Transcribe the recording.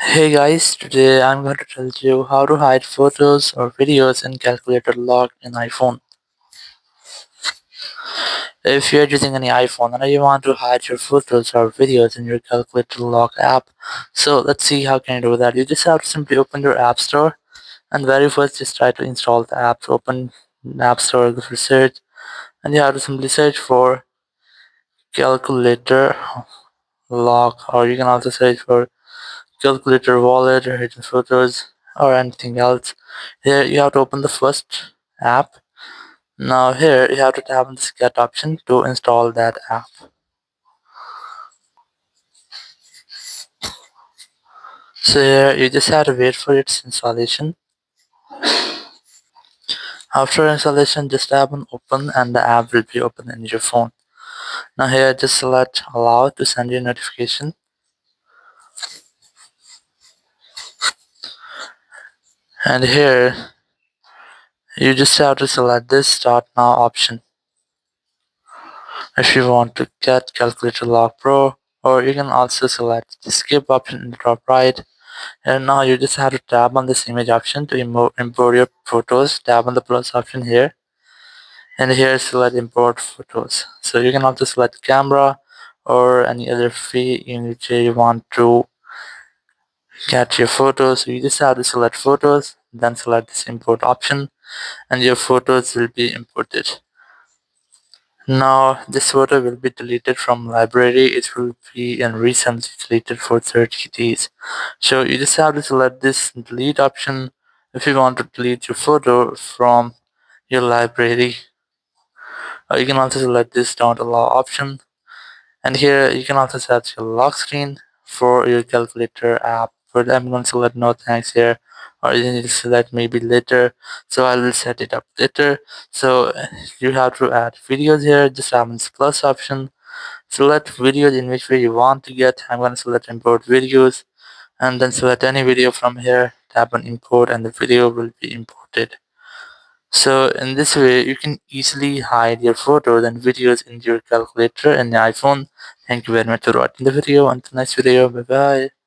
Hey guys, today I'm going to tell you how to hide photos or videos in calculator lock in iPhone. If you're using any iPhone and you want to hide your photos or videos in your calculator lock app, so let's see how can you do that. You just have to simply open your app store and very first just try to install the app. So open the app store, go for search, and you have to simply search for calculator lock, or you can also search for calculator wallet or hidden photos or anything else. Here you have to open the first app. Now here you have to tap on this get option to install that app. So here you just have to wait for its installation. After installation, just tap on open and the app will be open in your phone. Now here just select allow to send you a notification, and here you just have to select this start now option if you want to get calculator lock pro, or you can also select the skip option in the top right. And now you just have to tap on this image option to import your photos. Tap on the plus option here, and here select import photos. So you can also select camera or any other free in which you want to get your photos. So you just have to select photos, then select this import option, and your photos will be imported. Now this photo will be deleted from library. It will be in recently deleted for 30 days. So you just have to select this delete option if you want to delete your photo from your library. Or you can also select this don't allow option. And here you can also set your lock screen for your calculator app. But I'm going to select no thanks here. Or you need to select maybe later. So I will set it up later. So you have to add videos here. Just have this plus option. Select videos in which way you want to get. I'm going to select import videos. And then select any video from here. Tap on import and the video will be imported. So in this way, you can easily hide your photos and videos in your calculator and the iPhone. Thank you very much for watching the video. Until next video, bye bye.